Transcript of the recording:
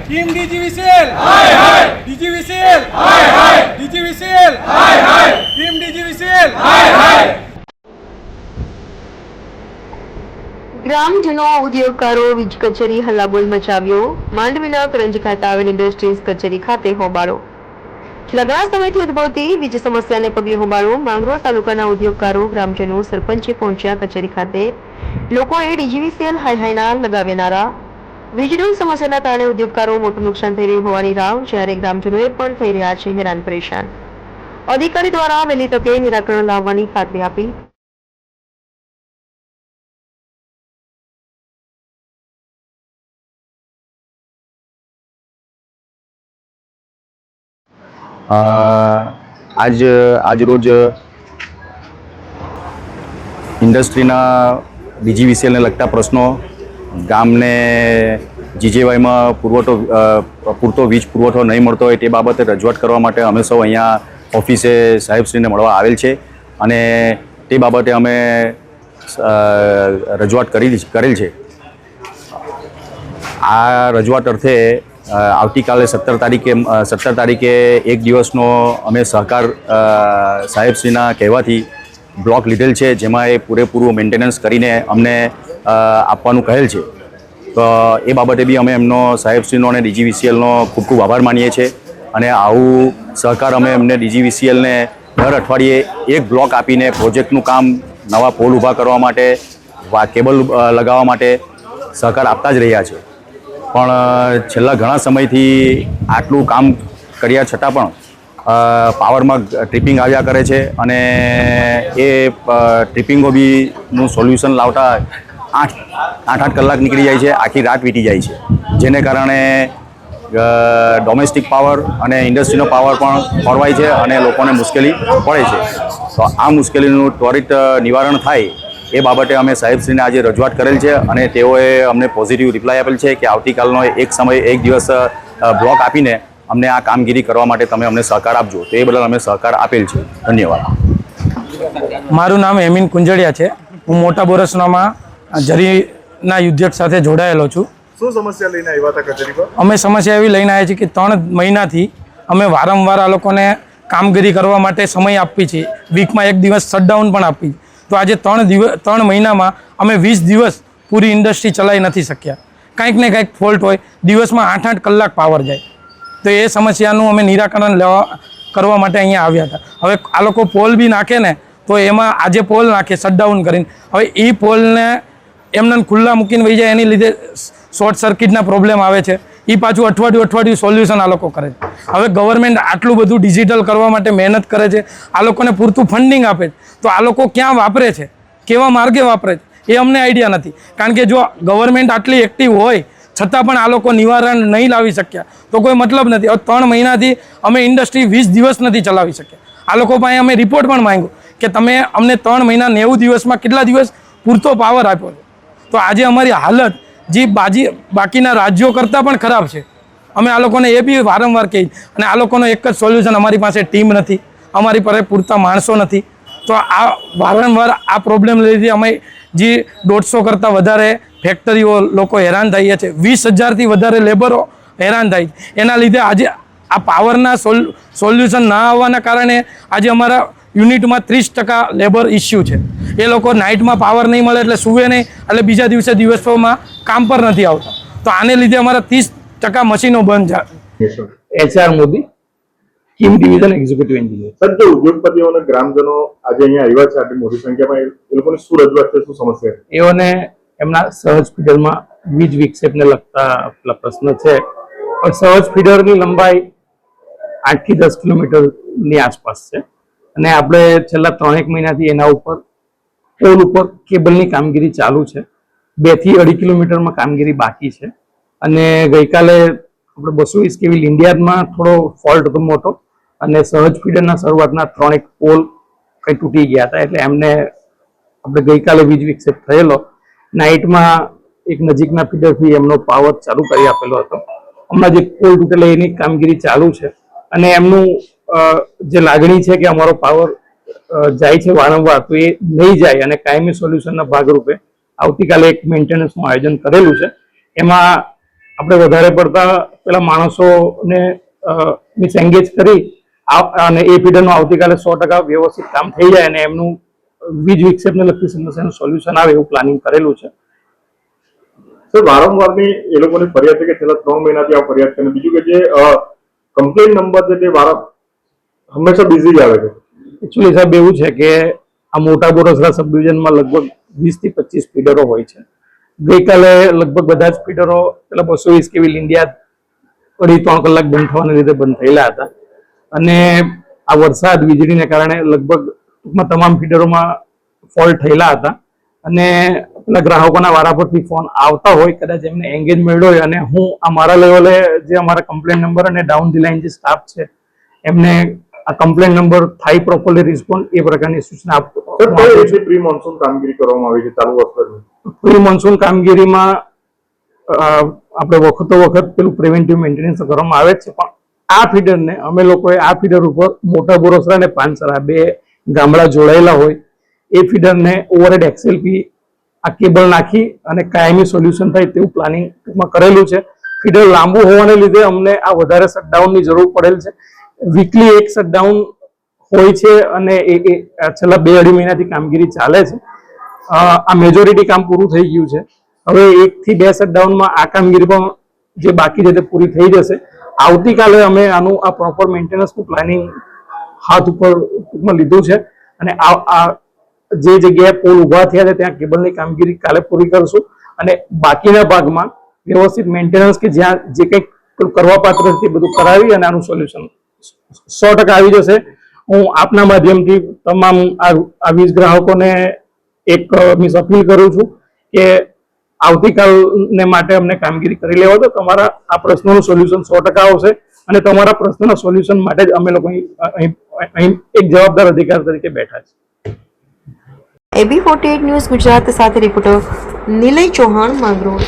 Team DGVCL હાય હાય DGVCL હાય હાય DGVCL હાય હાય team DGVCL હાય હાય। ગ્રામજનો ઉદ્યોગકારો વીજ કચેરી હલ્લાબોલ મચાવ્યો। માંડવીના કરંજ ખાતે આવેલ ઇન્ડસ્ટ્રીઝ કચેરી ખાતે હોબાળો। લગા સમયથી ઉદ્ભવતી વીજ સમસ્યાને પગલે હોબાળો। માંગરોળ તાલુકાના ઉદ્યોગકારો ગ્રામજનો સરપંચે પહોંચ્યા કચેરી ખાતે। લોકોએ ડીજીવીસીએલ હાય હાયના લગાવ્યા નારા। વીજળી સમસ્યાના કારણે ઉદ્યોગકારો મોટું નુકસાન થઈ રહ્યું હોવાની રાવ, જ્યારે ગ્રામજનોએ પણ થઈ રહ્યા છે હેરાન પરેશાન। અધિકારી દ્વારા વહેલી તકે નિરાકરણ લાવવાની ખાતરી આપી। આજ રોજ ઇન્ડસ્ટ્રીના ડીજીવીસીએલને લગતા પ્રશ્નો, ગામને જીજેવાયમાં પૂરતો વીજ પુરવઠો નહીં મળતો હોય તે બાબતે રજૂઆત કરવા માટે અમે સૌ અહીંયા ઓફિસે સાહેબશ્રીને મળવા આવેલ છે અને તે બાબતે અમે રજૂઆત કરેલ છે। આ રજૂઆત અર્થે આવતીકાલે 17 તારીખે એક દિવસનો અમે સહકાર સાહેબશ્રીના કહેવાથી બ્લોક લીધેલ છે, જેમાં એ પૂરેપૂરું મેન્ટેનન્સ કરીને અમને આપવાનું કહેલ છે। તો એ બાબતે બી અમે એમનો સાહેબશ્રીનો અને ડીજીવીસીએલનો ખૂબ ખૂબ આભાર માનીએ છીએ અને આવું સહકાર અમે એમને ડીજીવીસીએલને દર અઠવાડિયે એક બ્લોક આપીને પ્રોજેક્ટનું કામ, નવા પોલ ઊભા કરવા માટે, કેબલ લગાવવા માટે સહકાર આપતા જ રહ્યા છે। પણ છેલ્લા ઘણા સમયથી આટલું કામ કર્યા છતાં પણ પાવરમાં ટ્રિપિંગ આવ્યા કરે છે અને એ ટ્રિપિંગો બીનું સોલ્યુશન લાવતા 8 કલાક નીકળી જાય છે, આખી રાત વીતી જાય છે, જેને કારણે ડોમેસ્ટિક પાવર અને ઇન્ડસ્ટ્રીનો પાવર પણ ખોરવાય છે અને લોકોને મુશ્કેલી પડે છે। તો આ મુશ્કેલીનું ત્વરિત નિવારણ થાય એ બાબતે અમે સાહેબશ્રીને આજે રજૂઆત કરેલ છે અને તેઓએ અમને પોઝિટિવ રિપ્લાય આપેલ છે કે આવતીકાલનો એક દિવસ બ્લોક આપીને અમને આ કામગીરી કરવા માટે તમે અમને સહકાર આપજો। તો એ બદલ અમે સહકાર આપેલ છે। ધન્યવાદ। મારું નામ એમીન કુંજડિયા છે। હું મોટા બોરસનામાં જરીના ઉદ્યોગ સાથે જોડાયેલો છું। શું સમસ્યા લઈને આવ્યા હતા કચેરી પર? અમે સમસ્યા એવી લઈને આવ્યા છીએ કે 3 મહિનાથી અમે વારંવાર આ લોકોને કામગીરી કરવા માટે સમય આપી છે, વીકમાં એક દિવસ શટડાઉન પણ આપી। તો આજે 3 મહિનામાં અમે 20 દિવસ પૂરી ઇન્ડસ્ટ્રી ચલાવી નથી શક્યા। કંઈક ને કંઈક ફોલ્ટ હોય, દિવસમાં 8 કલાક પાવર જાય। તો એ સમસ્યાનું અમે નિરાકરણ કરવા માટે અહીંયા આવ્યા હતા। હવે આ લોકો પોલ બી નાખે ને તો એમાં આજે પોલ નાખે શટડાઉન કરીને, હવે એ પોલને એમને ખુલ્લા મૂકીને વહી જાય, એની લીધે શોર્ટ સર્કિટના પ્રોબ્લેમ આવે છે। એ પાછું અઠવાડિયું સોલ્યુશન આ લોકો કરે છે। હવે ગવર્મેન્ટ આટલું બધું ડિજિટલ કરવા માટે મહેનત કરે છે, આ લોકોને પૂરતું ફંડિંગ આપે છે, તો આ લોકો ક્યાં વાપરે છે, કેવા માર્ગે વાપરે છે એ અમને આઈડિયા નથી। કારણ કે જો ગવર્મેન્ટ આટલી એક્ટિવ હોય છતાં પણ આ લોકો નિવારણ નહીં લાવી શક્યા તો કોઈ મતલબ નથી। હવે 3 મહિનાથી અમે ઇન્ડસ્ટ્રી 20 દિવસ નથી ચલાવી શક્યા। આ લોકો પાસે અમે રિપોર્ટ પણ માંગ્યો કે તમે અમને 3 મહિના 90 દિવસમાં કેટલા દિવસ પૂરતો પાવર આપ્યો છે। તો આજે અમારી હાલત જે બાકીના રાજ્યો કરતાં પણ ખરાબ છે। અમે આ લોકોને એ બી વારંવાર કહીએ અને આ લોકોનો એક જ સોલ્યુશન, અમારી પાસે ટીમ નથી, અમારી પાસે પૂરતા માણસો નથી। તો આ વારંવાર આ પ્રોબ્લેમ લીધે અમે જે 150 કરતાં વધારે ફેક્ટરીઓ લોકો હેરાન થઈએ છે, 20,000થી વધારે લેબરો હેરાન થાય છે। એના લીધે આજે આ પાવરના સોલ્યુશન ના આવવાના કારણે આજે અમારા યુનિટમાં 30% લેબર ઇસ્યુ છે। એ લોકો નાઇટમાં પાવર નહીં મળે એટલે સૂવે નહીં, એટલે બીજા દિવસોમાં કામ પર નથી આવતા। તો આને લીધે અમારા 30% મશીનો બંધ છે। HR Modi, scheme division executive engineer. Sir, જે ઉદ્યોગપતિઓ અને ગ્રામજનો આજે અહીંયા આવ્યા છે આટલી મોટી સંખ્યામાં, એ લોકોની શું રજૂઆત છે, શું સમસ્યા છે? એઓને એમના સહજ ફીડરમાં વીજ વિક્ષેપને લગતા પ્રશ્ન છે। સહજ ફીડરની લંબાઈ 8 થી 10 કિલોમીટરની આસપાસ છે અને આપણે છેલ્લા 3 મહિનાથી એના ઉપર પોલ ઉપર કેબલની કામગીરી ચાલુ છે। 2 થી 2.5 કિલોમીટરમાં કામગીરી બાકી છે અને ગઈકાલે આપણે 220 કેવી લિંડિયારમાં થોડો ફોલ્ટ હતો મોટો અને સહજ ફીડરના શરૂઆતના 3 પોલ કંઈ તૂટી ગયા હતા, એટલે એમને આપણે ગઈકાલે વીજ વિક્ષેપ થયેલો। નાઇટમાં એક નજીકના ફીડરથી એમનો પાવર ચાલુ કરી આપેલો હતો। હમણાં જે પોલ તૂટેલા એની કામગીરી ચાલુ છે અને એમનું જે લાગણી છે કે અમારો પાવર જાય છે વારંવાર, તો એ નહીં જાય અને કાયમી સોલ્યુશનના ભાગરૂપે આવતીકાલે એક મેન્ટેનન્સનું આયોજન કરેલું છે। એમાં આપણે વધારે પડતા પેલા માણસોને મીન્સ એન્ગેજ કરી અને એ ફીડરનું આવતીકાલે 100% વ્યવસ્થિત કામ થઈ જાય અને એમનું વીજ વિક્ષેપને લગતી સમસ્યાનું સોલ્યુશન આવે એવું પ્લાનિંગ કરેલું છે. સર, વારંવારની એ લોકોની ફરિયાદ છે કે છેલ્લા 3 મહિનાથી આ ફરિયાદ છે. બીજું કે જે કમ્પ્લેન નંબર છે તે હંમેશા બિઝી જ આવે છે. એકચ્યુઅલી સાહેબ એવું છે કે આ મોટા બોરસરા સબ ડિવિઝનમાં લગભગ 20 થી 25 ફીડરો હોય છે. ગઈકાલે લગભગ બધા જ ફીડરો પેલા 220 kV ઇન્ડિયા 3 કલાક બંધ થવાને લીધે બંધ થયેલા હતા અને આ વરસાદ વીજળીને કારણે લગભગ ટૂંકમાં તમામ ફીડરોમાં ફોલ્ટ થયેલા હતા અને પેલા ગ્રાહકોના વારા પરથી ફોન આવતા હોય, કદાચ એમને એંગેજ મળ્યો હોય અને હું આ મારા લેવલે જે અમારા કમ્પ્લેન નંબર અને ડાઉન ધી લાઈન જે સ્ટાફ છે એમને આ કમ્પ્લેન નંબર થાય પ્રોપરલી રિસ્પોન્ડ એ પ્રકારની સૂચના પ્રી મોન્સૂન કામગીરી કરવામાં આવી છે ચાલુ વર્ષની. પ્રી મોન્સૂન કામગીરીમાં આપણે વખતો વખત પેલું પ્રિવેન્ટિવ મેન્ટેનન્સ કરવામાં આવે છે, પણ આ ફીડરને અમે લોકોએ આ ફીડર ઉપર મોટા બોરસરા અને પાનસરા 2 ગામડા જોડાયેલા હોય એ ફીડરને ઓવરહેડ XLP આ કેબલ નાખી અને કાયમી સોલ્યુશન થાય તેવું પ્લાનિંગ કરેલું છે. ફીડર લાંબુ હોવાને લીધે અમને આ વધારે શટડાઉનની જરૂર પડેલ છે. વીકલી એક શટડાઉન હોય છે અને એ છેલ્લા 2-2.5 મહિનાથી કામગીરી ચાલે છે. આ મેજોરિટી કામ પૂરું થઈ ગયું છે. હવે 1 થી 2 શટડાઉનમાં આ કામગીરી પણ જે બાકી છે તે પૂરી થઈ જશે. આવતીકાલે અમે આનું આ પ્રોપર મેન્ટેનન્સનું પ્લાનિંગ હાથ ઉપર ટૂંકમાં લીધું છે અને આ જે જગ્યાએ પોલ ઊભા થયા છે ત્યાં કેબલની કામગીરી કાલે પૂરી કરશું અને બાકીના ભાગમાં વ્યવસ્થિત મેન્ટેનન્સ કે જ્યાં જે કંઈક કરવા પાત્ર છે તે બધું કરાવી અને આનું સોલ્યુશન 100% આવી જશે. હું આપના માધ્યમથી તમામ આ વીજ ગ્રાહકોને એક અપીલ કરું છું કે આવતીકાલને માટે અમને કામગીરી કરી લેવા દો. તમારા આ પ્રશ્નોનું સોલ્યુશન 100% આવશે અને તમારા પ્રશ્નના સોલ્યુશન માટે જ અમે લોકો અહીં એક જવાબદાર અધિકાર તરીકે બેઠા છે. AB48 ન્યૂઝ ગુજરાત સાથે રિપોર્ટર નિલય ચૌહાણ, માંગરોળ.